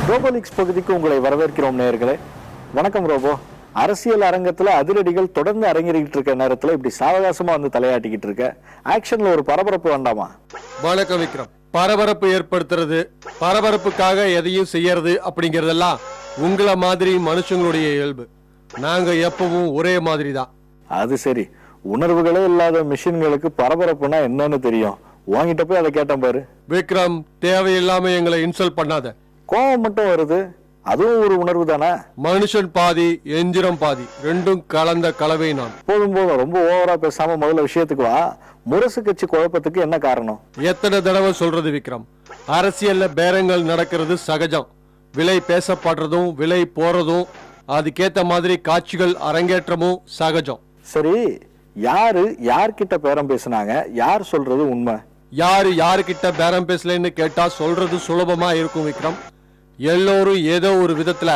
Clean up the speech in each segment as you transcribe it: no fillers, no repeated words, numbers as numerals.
ரோபோலிக்ஸ் பகுதிக்கு உங்களை வரவேற்கிறோம் நேயர்களே. வணக்கம் ரோபோ. அரசியல் அரங்கத்துல அதிரடிகள் தொடர்ந்து அரங்கேறிக்கிட்டு இருக்க நேரத்துல இப்படி சாவகாசமா வந்து தலையாட்டிக்கிட்டு இருக்க, ஆக்ஷன்ல ஒரு பரபரப்பு வேண்டாமா? வணக்கம் விக்ரம். பரபரப்பு ஏற்படுத்துறது, பரபரப்புக்காக எதையும் செய்யறது அப்படிங்கறதெல்லாம் உங்களை மாதிரி மனுஷங்களுடைய இயல்பு. நாங்க எப்பவும் ஒரே மாதிரி தான். அது சரி, உணர்வுகளே இல்லாத மிஷின்களுக்கு பரபரப்புனா என்னன்னு தெரியும். வாங்கிட்ட போய் அதை கேட்டேன் பாரு. விக்ரம், தேவையில்லாம எங்களை இன்சல்ட் பண்ணாத. கோபம் மட்டும் வருது, அதுவும் ஒரு உணர்வு தானே? மனுஷன் பாதி, எந்திரம் பாதி, ரெண்டும் கலந்த கலவை நான். போதும் போதும், ரொம்ப ஓவரா பேசாம முதல்ல விஷயத்துக்கு வா. முரசு கட்சி குழப்பத்துக்கு என்ன காரணம்? எத்தனை தடவை சொல்றது விக்ரம், அரசியல்ல பேரங்கள் நடக்கிறது சகஜம். விலை பேசப்படுறதும் விலை போறதும், அதுக்கேத்த மாதிரி காட்சிகள் அரங்கேற்றமும் சகஜம். சரி, யாரு யார்கிட்ட பேரம் பேசினாங்க? யார் சொல்றது உண்மை? யாருக்கிட்ட பேரம் பேசலன்னு கேட்டா சொல்றது சுலபமா இருக்கும் விக்ரம். எல்லோரும் ஏதோ ஒரு விதத்துல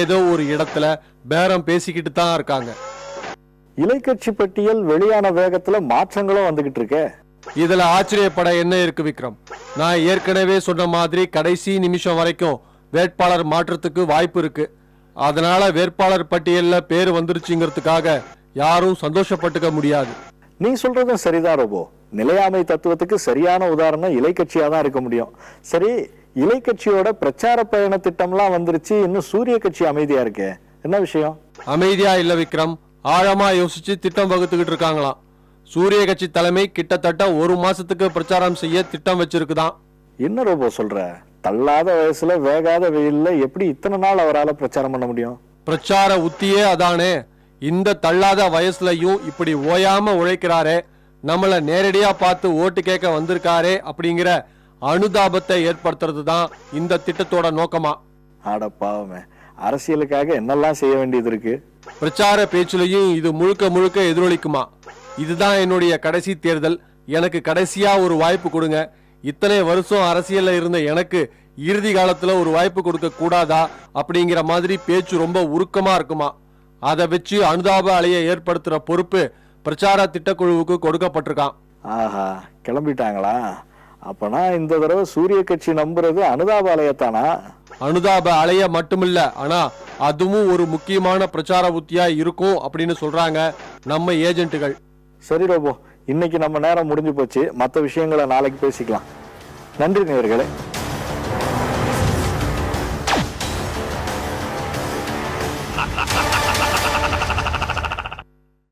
ஏதோ ஒரு இடத்துல பேரம் பேசிக்கிட்டு தான் இருக்காங்க. இலைக்கட்சி பட்டியல் வெளியான வேகத்துல மாற்றங்களும் வந்துகிட்டு இருக்க. இதுல ஆச்சரியப்பட என்ன இருக்கு விக்ரம்? நான் ஏற்கனவே சொன்ன மாதிரி கடைசி நிமிஷம் வரைக்கும் வேட்பாளர் மாற்றத்துக்கு வாய்ப்பு இருக்கு. அதனால வேட்பாளர் பட்டியல்ல பேர் வந்துருச்சுங்கிறதுக்காக யாரும் சந்தோஷப்பட்டுக்க முடியாது. நீ சொல்றதும் சரிதான் ரோபோ. நிலையாமை தத்துவத்துக்கு சரியான உதாரணம் இலைக்கட்சியா தான் இருக்க முடியும். சரி, இலைக்கட்சியோட பிரச்சார பயண திட்டம்லாம் வந்துருச்சு, இன்னும் சூரிய கட்சி அமைதியா இருக்கு. என்ன விஷயம்? அமைதியா இல்ல விக்ரம், ஆழமா யோசிச்சு திட்டம் வகுத்துக்கிட்டு இருக்காங்களாம். சூரிய கட்சி தலைமை கிட்டத்தட்ட 1 மாசத்துக்கு பிரச்சாரம் செய்ய திட்டம் வச்சிருக்குதான். என்ன ரோபோ சொல்ற? தள்ளாத வயசுல வேகாத வெயில்ல எப்படி இத்தனை நாள் அவரால் பிரச்சாரம் பண்ண முடியும்? பிரச்சார உத்தியே அதானே. இந்த தள்ளாத வயசுலயும் இப்படி ஓயாம உழைக்கிறாரே, நம்மள நேரடியா பார்த்து ஓட்டு கேட்க வந்திருக்காரே அப்படிங்கிற அனுதாபத்தை ஏற்படுத்துறது தான் இந்த திட்டத்தோட நோக்கமா. ஆடப்பாவமே, அரசியலுக்காக என்னெல்லாம் செய்ய வேண்டியது இருக்கு. பிரச்சார பேச்சுலையும் இது முழுக்க முழுக்க எதிரொலிக்குமா. இதுதான் என்னுடைய கடைசி தேர்தல், எனக்கு கடைசியா ஒரு வாய்ப்பு கொடுங்க. இத்தனை வருஷம் அரசியல்ல இருந்த எனக்கு இறுதி காலத்துல ஒரு வாய்ப்பு கொடுக்க கூடாதா அப்படிங்கிற மாதிரி பேச்சு ரொம்ப உருக்கமா இருக்குமா. அதை வச்சு அனுதாப அலையை ஏற்படுத்துற பொறுப்பு பிரச்சார திட்டக்குழுவுக்கு கொடுக்கப்பட்டிருக்கான். ஆஹா, கிளம்பிட்டாங்களா? அப்பனா இந்த தடவை சூரிய கட்சி நம்புறது அனுதாப அலையத்தானா? அனுதாப அலைய மட்டுமில்ல, ஆனா அதுவும் ஒரு முக்கியமான பிரச்சார உத்தியா இருக்கும் அப்படின்னு சொல்றாங்க நம்ம ஏஜென்ட்டுகள். சரி ரோபோ, இன்னைக்கு நம்ம நேரம் முடிஞ்சு போச்சு. மற்ற விஷயங்களை நாளைக்கு பேசிக்கலாம். நன்றி நேயர்களே.